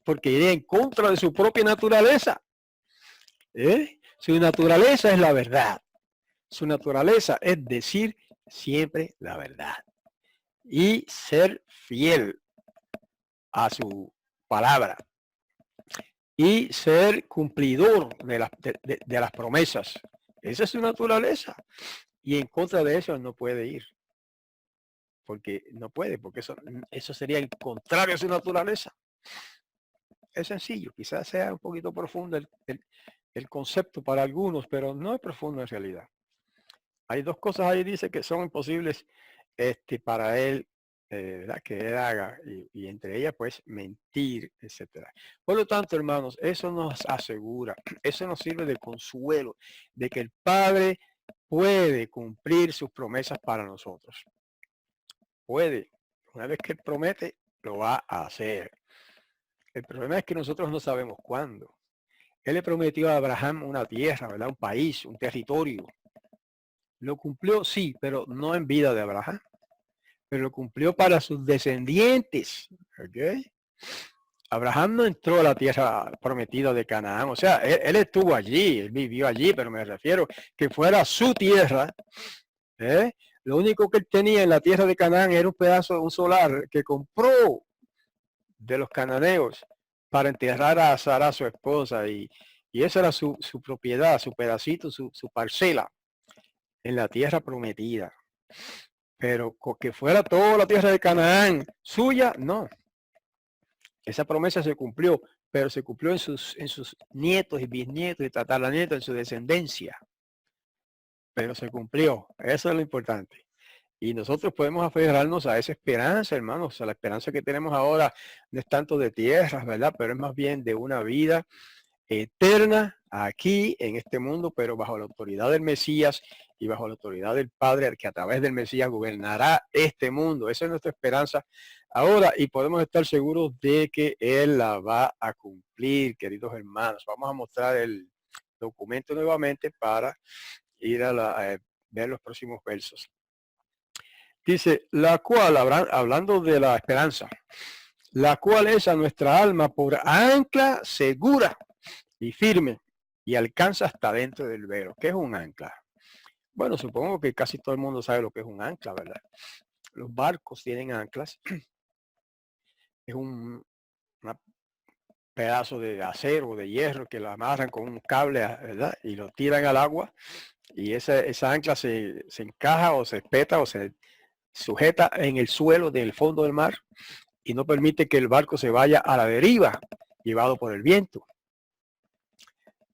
Porque iría en contra de su propia naturaleza. Su naturaleza es la verdad. Su naturaleza es decir siempre la verdad. Y ser fiel a su palabra. Y ser cumplidor de las promesas. Esa es su naturaleza. Y en contra de eso no puede ir. Porque no puede, porque eso sería el contrario a su naturaleza. Es sencillo, quizás sea un poquito profundo el concepto para algunos, pero no es profundo en realidad. Hay dos cosas ahí, dice, que son imposibles para él, ¿verdad? Que él haga, y entre ellas, pues, mentir, etcétera. Por lo tanto, hermanos, eso nos asegura, eso nos sirve de consuelo, de que el Padre puede cumplir sus promesas para nosotros. Puede. Una vez que él promete, lo va a hacer. El problema es que nosotros no sabemos cuándo. Él le prometió a Abraham una tierra, ¿verdad? Un país, un territorio. Lo cumplió, sí, pero no en vida de Abraham. Pero lo cumplió para sus descendientes. ¿Okay? Abraham no entró a la tierra prometida de Canaán. O sea, él estuvo allí, él vivió allí, pero me refiero que fuera su tierra. Lo único que él tenía en la tierra de Canaán era un pedazo, un solar que compró de los cananeos para enterrar a Sara, su esposa, y esa era su propiedad, su pedacito, su parcela en la tierra prometida. Pero que fuera toda la tierra de Canaán suya, no. Esa promesa se cumplió, pero se cumplió en sus nietos y bisnietos y tataranietos, en su descendencia. Pero se cumplió, eso es lo importante. Y nosotros podemos aferrarnos a esa esperanza, hermanos, a la esperanza que tenemos ahora no es tanto de tierras, ¿verdad? Pero es más bien de una vida eterna aquí en este mundo, pero bajo la autoridad del Mesías y bajo la autoridad del Padre, que a través del Mesías gobernará este mundo. Esa es nuestra esperanza ahora y podemos estar seguros de que Él la va a cumplir, queridos hermanos. Vamos a mostrar el documento nuevamente para ir a ver los próximos versos. Dice, la cual, hablando de la esperanza, la cual es a nuestra alma por ancla segura y firme y alcanza hasta dentro del velo. ¿Qué es un ancla? Bueno, supongo que casi todo el mundo sabe lo que es un ancla, ¿verdad? Los barcos tienen anclas. Es un pedazo de acero o de hierro que lo amarran con un cable, ¿verdad? Y lo tiran al agua y esa ancla se encaja o se espeta o se sujeta en el suelo del fondo del mar y no permite que el barco se vaya a la deriva, llevado por el viento.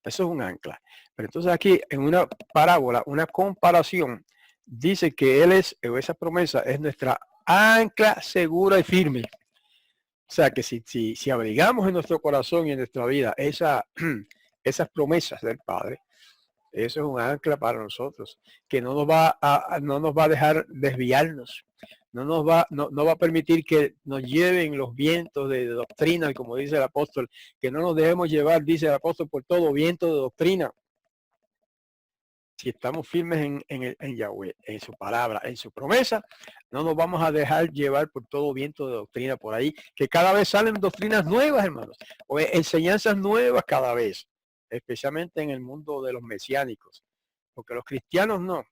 Eso es un ancla. Pero entonces aquí en una parábola, una comparación, dice que él es, o esa promesa es nuestra ancla segura y firme. O sea que si abrigamos en nuestro corazón y en nuestra vida esas promesas del Padre, eso es un ancla para nosotros, que no nos va a dejar desviarnos, no va a permitir que nos lleven los vientos de doctrina, como dice el apóstol, que no nos dejemos llevar, dice el apóstol, por todo viento de doctrina. Si estamos firmes en Yahweh, en su palabra, en su promesa, no nos vamos a dejar llevar por todo viento de doctrina por ahí, que cada vez salen doctrinas nuevas, hermanos, o enseñanzas nuevas cada vez, especialmente en el mundo de los mesiánicos, porque los cristianos no.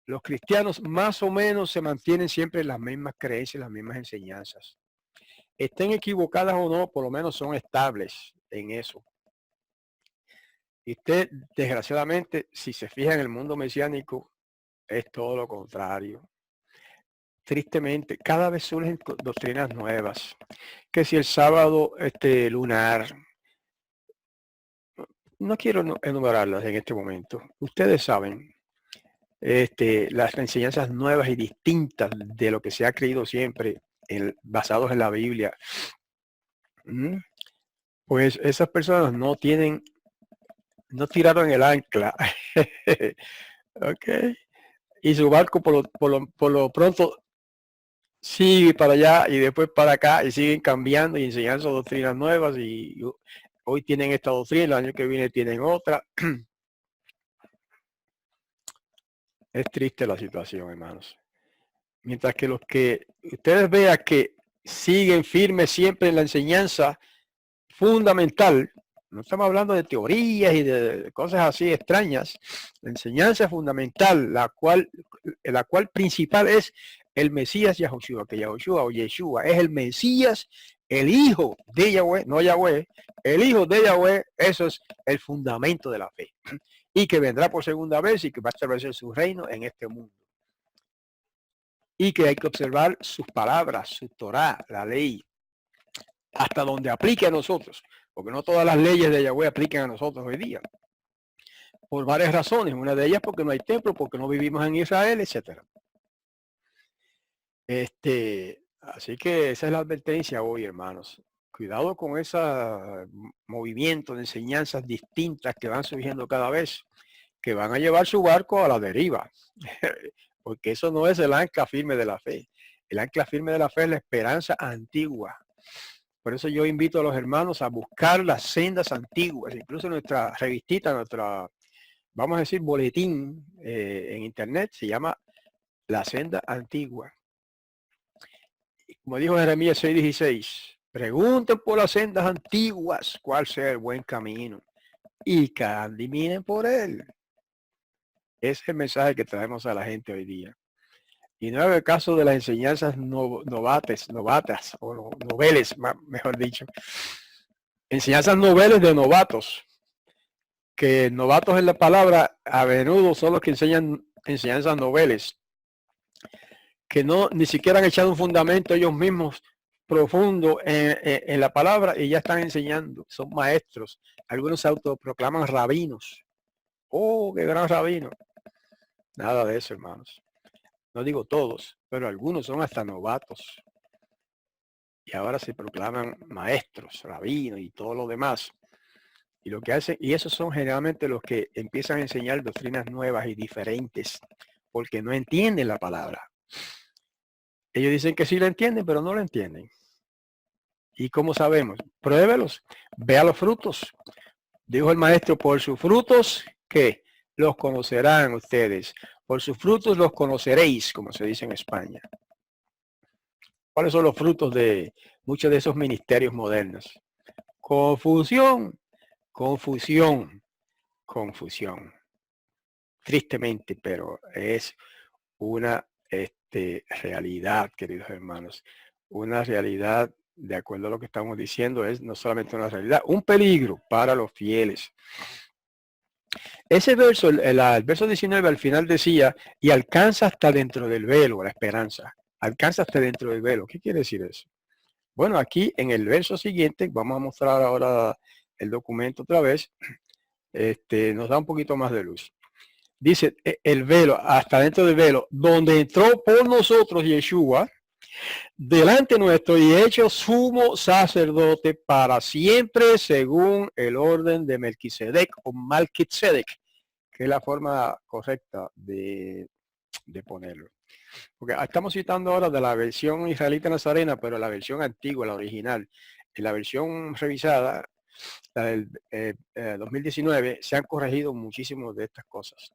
Los cristianos más o menos se mantienen siempre en las mismas creencias, las mismas enseñanzas. Estén equivocadas o no, por lo menos son estables en eso. Y usted, desgraciadamente, si se fija en el mundo mesiánico, es todo lo contrario. Tristemente, cada vez surgen doctrinas nuevas. Que si el sábado lunar, no quiero enumerarlas en este momento. Ustedes saben, las enseñanzas nuevas y distintas de lo que se ha creído siempre, basados en la Biblia. Pues esas personas no tiraron el ancla. Ok. Y su barco por lo pronto sigue para allá y después para acá y siguen cambiando y enseñando doctrinas nuevas y hoy tienen esta doctrina, el año que viene tienen otra. Es triste la situación, hermanos. Mientras que los que ustedes vean que siguen firmes siempre en la enseñanza fundamental, no estamos hablando de teorías y de cosas así extrañas, la enseñanza fundamental, la cual principal es el Mesías Yahushua, que Yahushua o Yeshua es el Mesías, el hijo de Yahweh, no Yahweh, el hijo de Yahweh, eso es el fundamento de la fe, y que vendrá por segunda vez y que va a establecer su reino en este mundo. Y que hay que observar sus palabras, su Torah, la ley, hasta donde aplique a nosotros, porque no todas las leyes de Yahweh aplican a nosotros hoy día, por varias razones. Una de ellas porque no hay templo, porque no vivimos en Israel, etcétera. Así que esa es la advertencia hoy, hermanos. Cuidado con ese movimiento de enseñanzas distintas que van surgiendo cada vez, que van a llevar su barco a la deriva, porque eso no es el ancla firme de la fe. El ancla firme de la fe es la esperanza antigua. Por eso yo invito a los hermanos a buscar las sendas antiguas, incluso nuestra revistita, vamos a decir, boletín en internet, se llama La Senda Antigua. Como dijo Jeremías 6:16, pregunten por las sendas antiguas cuál sea el buen camino y caminen por él. Ese es el mensaje que traemos a la gente hoy día. Y no es el caso de las enseñanzas novatas o noveles, mejor dicho. Enseñanzas noveles de novatos. Que novatos en la palabra a menudo son los que enseñan enseñanzas noveles. Que no ni siquiera han echado un fundamento ellos mismos profundo en la palabra y ya están enseñando. Son maestros. Algunos se autoproclaman rabinos. Oh, qué gran rabino. Nada de eso, hermanos. No digo todos, pero algunos son hasta novatos. Y ahora se proclaman maestros, rabinos y todo lo demás. Y lo que hacen, y esos son generalmente los que empiezan a enseñar doctrinas nuevas y diferentes, porque no entienden la palabra. Ellos dicen que sí la entienden, pero no la entienden. ¿Y cómo sabemos? Pruébelos, vea los frutos. Dijo el maestro, por sus frutos, ¿qué? Los conocerán ustedes. Por sus frutos los conoceréis, como se dice en España. ¿Cuáles son los frutos de muchos de esos ministerios modernos? Confusión, Confusión, confusión. Tristemente, pero es una realidad, queridos hermanos. Una realidad, de acuerdo a lo que estamos diciendo, es no solamente una realidad, un peligro para los fieles. Ese verso, el verso 19 al final decía, y alcanza hasta dentro del velo, la esperanza. Alcanza hasta dentro del velo. ¿Qué quiere decir eso? Bueno, aquí en el verso siguiente, vamos a mostrar ahora el documento otra vez, nos da un poquito más de luz. Dice el velo, hasta dentro del velo, donde entró por nosotros Yeshua, delante nuestro y hecho sumo sacerdote para siempre según el orden de Melquisedec o Malquisedec, que es la forma correcta de ponerlo. Porque estamos citando ahora de la versión israelita nazarena, pero la versión antigua, la original. En la versión revisada, la del 2019, se han corregido muchísimo de estas cosas.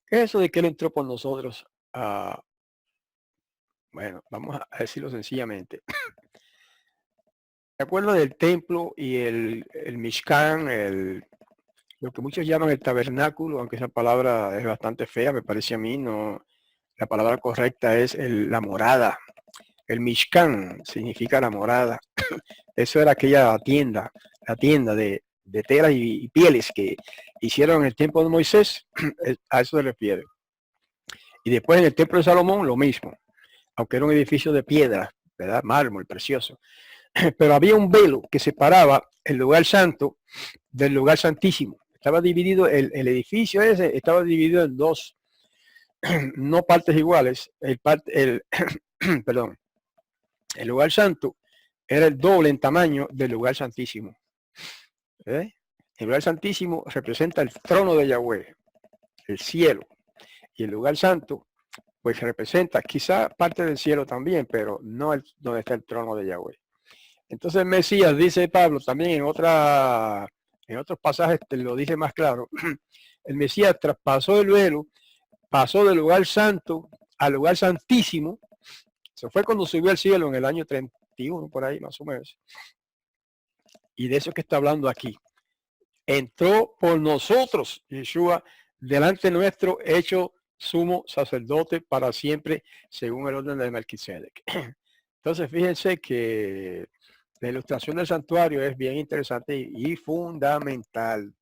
¿Qué es eso de que él entró por nosotros? Bueno, vamos a decirlo sencillamente. De acuerdo del templo y el Mishkan, lo que muchos llaman el tabernáculo, aunque esa palabra es bastante fea, me parece a mí, no, la palabra correcta es la morada. El Mishkan significa la morada. Eso era aquella tienda, la tienda de telas y pieles que hicieron en el tiempo de Moisés, a eso se refiere. Y después en el templo de Salomón lo mismo, aunque era un edificio de piedra, ¿verdad? Mármol, precioso. Pero había un velo que separaba el lugar santo del lugar santísimo. Estaba dividido, el edificio ese estaba dividido en dos, no partes iguales. Perdón, el lugar santo era el doble en tamaño del lugar santísimo. El lugar santísimo representa el trono de Yahweh, el cielo. Y el lugar santo, pues representa quizá parte del cielo también, pero no donde está el trono de Yahweh. Entonces Mesías, dice Pablo, también en otros pasajes te lo dice más claro, el Mesías traspasó el velo, pasó del lugar santo al lugar santísimo. Se fue cuando subió al cielo en el año 31, por ahí más o menos. Y de eso que está hablando aquí. Entró por nosotros, Yeshua, delante nuestro, hecho sumo sacerdote para siempre, según el orden de Melquisedec. Entonces, fíjense que la ilustración del santuario es bien interesante y fundamental.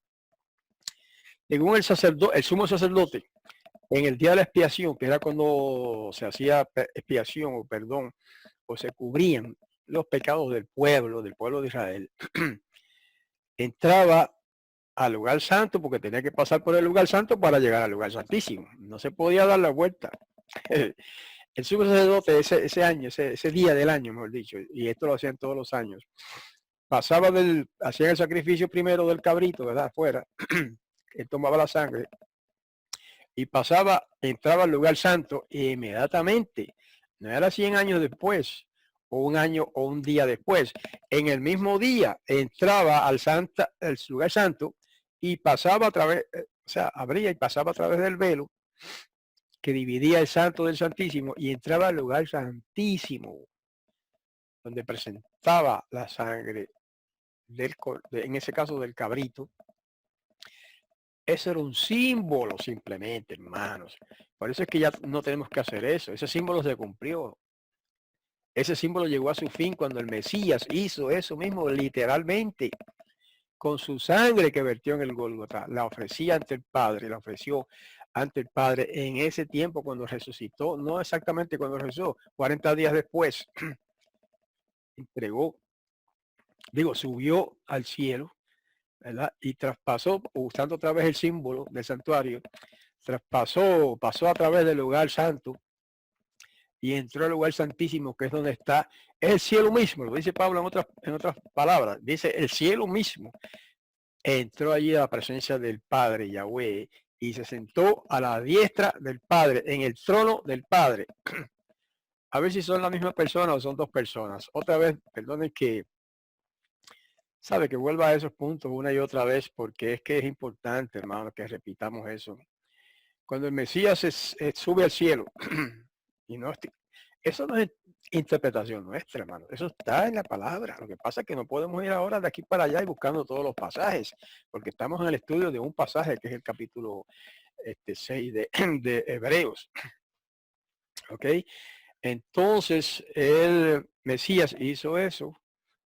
Según el sumo sacerdote, en el día de la expiación, que era cuando se hacía expiación o perdón, o se cubrían los pecados del pueblo de Israel, entraba al lugar santo porque tenía que pasar por el lugar santo para llegar al lugar santísimo. No se podía dar la vuelta. El sumo sacerdote ese año, ese día del año, mejor dicho, y esto lo hacían todos los años, hacían el sacrificio primero del cabrito, ¿verdad? Afuera, él tomaba la sangre y entraba al lugar santo e inmediatamente, no era 100 años después, o un año o un día después, en el mismo día entraba al lugar santo y pasaba a través, o sea, abría y pasaba a través del velo que dividía el santo del santísimo y entraba al lugar santísimo, donde presentaba la sangre en ese caso del cabrito. Eso era un símbolo simplemente, hermanos. Por eso es que ya no tenemos que hacer eso. Ese símbolo se cumplió. Ese símbolo llegó a su fin cuando el Mesías hizo eso mismo literalmente. Con su sangre que vertió en el Gólgota, la ofrecía ante el Padre, la ofreció ante el Padre en ese tiempo cuando resucitó, no exactamente cuando resucitó, 40 días después, subió al cielo, ¿verdad? Y traspasó, usando otra vez el símbolo del santuario, pasó a través del lugar santo y entró al lugar santísimo, que es donde está el cielo mismo, lo dice Pablo en otras palabras, dice el cielo mismo. Entró allí a la presencia del Padre Yahweh y se sentó a la diestra del Padre, en el trono del Padre. A ver si son la misma persona o son dos personas. Otra vez, perdonen que sabe que vuelva a esos puntos una y otra vez, porque es que es importante, hermano, que repitamos eso. Cuando el Mesías sube al cielo, y no Eso no es interpretación nuestra, hermano. Eso está en la palabra. Lo que pasa es que no podemos ir ahora de aquí para allá y buscando todos los pasajes, porque estamos en el estudio de un pasaje que es el capítulo 6 de Hebreos. ¿Ok? Entonces, el Mesías hizo eso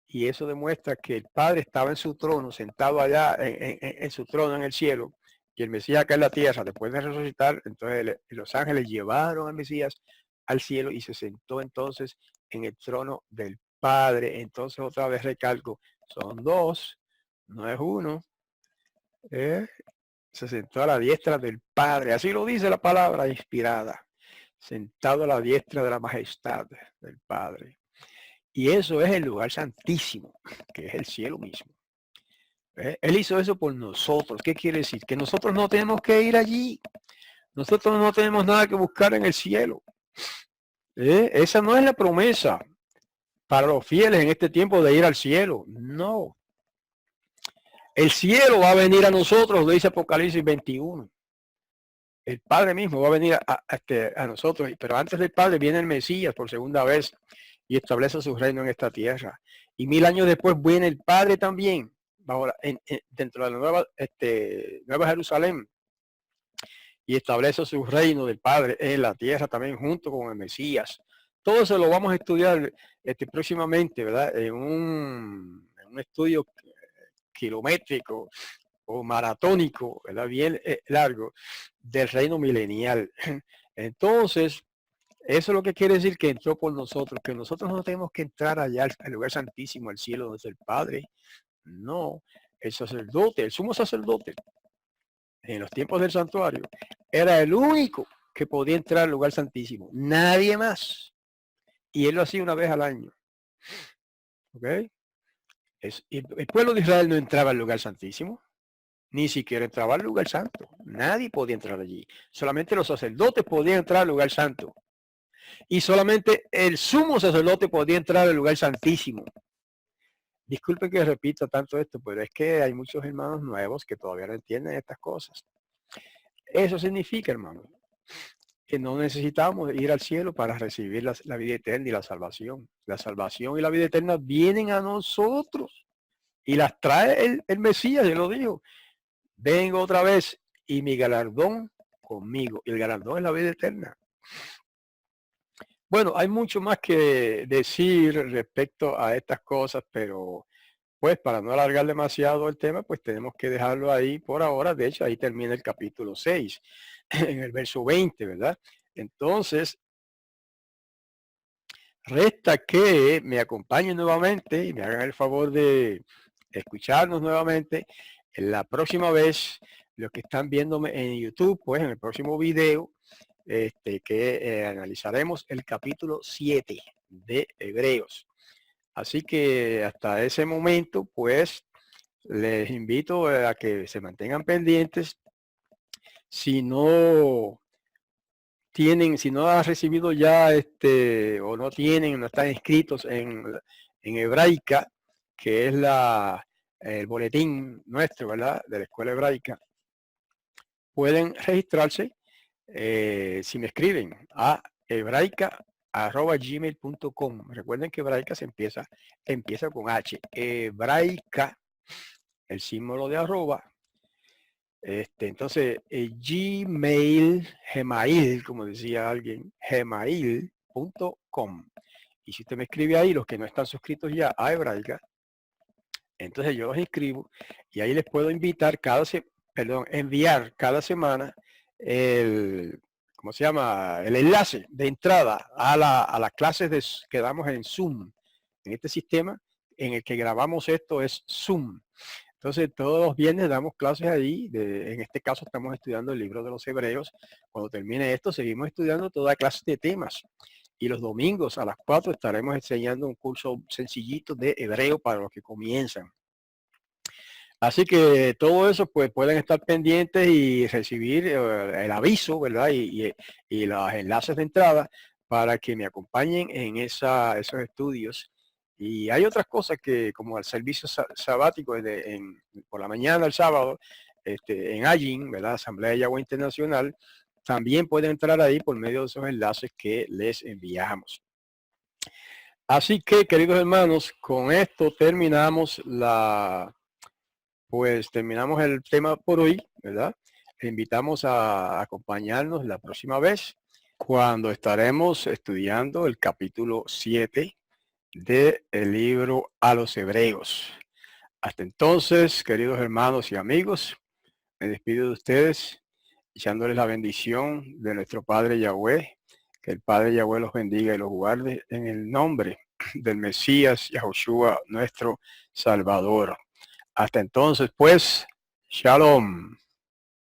y eso demuestra que el Padre estaba en su trono, sentado allá en su trono en el cielo, y el Mesías acá en la tierra, después de resucitar, entonces los ángeles llevaron al Mesías al cielo y se sentó entonces en el trono del Padre. Entonces otra vez recalco, son dos, no es uno. ¿eh? Se sentó a la diestra del Padre, así lo dice la palabra inspirada, sentado a la diestra de la majestad del Padre. Y eso es el lugar santísimo, que es el cielo mismo. Él hizo eso por nosotros. ¿Qué quiere decir? Que nosotros no tenemos que ir allí. Nosotros no tenemos nada que buscar en el cielo. Esa no es la promesa para los fieles en este tiempo de ir al cielo. No. El cielo va a venir a nosotros, lo dice Apocalipsis 21. El Padre mismo va a venir a nosotros, pero antes del Padre viene el Mesías por segunda vez y establece su reino en esta tierra. Y 1000 años después viene el Padre también, dentro de la Nueva Jerusalén, y establece su reino del Padre en la tierra también junto con el Mesías. Todo eso lo vamos a estudiar próximamente, ¿verdad? En un estudio kilométrico o maratónico, ¿verdad? Bien largo, del reino milenial. Entonces, eso es lo que quiere decir que entró por nosotros, que nosotros no tenemos que entrar allá al lugar santísimo, al cielo donde es el Padre. No, el sacerdote, el sumo sacerdote, en los tiempos del santuario, era el único que podía entrar al lugar santísimo. Nadie más. Y él lo hacía una vez al año. ¿Ok? El pueblo de Israel no entraba al lugar santísimo. Ni siquiera entraba al lugar santo. Nadie podía entrar allí. Solamente los sacerdotes podían entrar al lugar santo. Y solamente el sumo sacerdote podía entrar al lugar santísimo. Disculpen que repita tanto esto, pero es que hay muchos hermanos nuevos que todavía no entienden estas cosas. Eso significa, hermanos, que no necesitamos ir al cielo para recibir la vida eterna y la salvación. La salvación y la vida eterna vienen a nosotros y las trae el Mesías, ya lo dijo. Vengo otra vez y mi galardón conmigo. Y el galardón es la vida eterna. Bueno, hay mucho más que decir respecto a estas cosas, pero pues para no alargar demasiado el tema, pues tenemos que dejarlo ahí por ahora. De hecho, ahí termina el capítulo 6, en el verso 20, ¿verdad? Entonces, resta que me acompañen nuevamente y me hagan el favor de escucharnos nuevamente en la próxima vez. Los que están viéndome en YouTube, pues en el próximo video, que analizaremos el capítulo 7 de Hebreos. Así que hasta ese momento, pues les invito a que se mantengan pendientes. Si no si no han recibido ya o no tienen, no están inscritos en Hebraica, que es el boletín nuestro, ¿verdad? De la escuela hebraica, pueden registrarse si me escriben a hebraica@gmail.com. Recuerden que hebraica empieza con H. Hebraica, el símbolo de arroba. Entonces, Gmail, como decía alguien, gmail.com. Y si usted me escribe ahí, los que no están suscritos ya a Hebraica, entonces yo los inscribo y ahí les puedo invitar enviar cada semana ¿cómo se llama? El enlace de entrada a las clases que damos en Zoom. En este sistema en el que grabamos esto es Zoom. Entonces todos los viernes damos clases ahí. En este caso estamos estudiando el libro de los Hebreos. Cuando termine esto seguimos estudiando toda clase de temas. Y los domingos a las 4 estaremos enseñando un curso sencillito de hebreo para los que comienzan. Así que todo eso pues pueden estar pendientes y recibir el aviso, ¿verdad? Y los enlaces de entrada para que me acompañen en esos estudios. Y hay otras cosas que como el servicio sabático por la mañana el sábado, en Allin, ¿verdad? Asamblea de Yahweh Internacional, también pueden entrar ahí por medio de esos enlaces que les enviamos. Así que, queridos hermanos, con esto terminamos terminamos el tema por hoy, ¿verdad? Le invitamos a acompañarnos la próxima vez cuando estaremos estudiando el capítulo 7 del libro a los Hebreos. Hasta entonces, queridos hermanos y amigos, me despido de ustedes, echándoles la bendición de nuestro Padre Yahweh. Que el Padre Yahweh los bendiga y los guarde en el nombre del Mesías Yahushua, nuestro Salvador. Hasta entonces, pues, Shalom.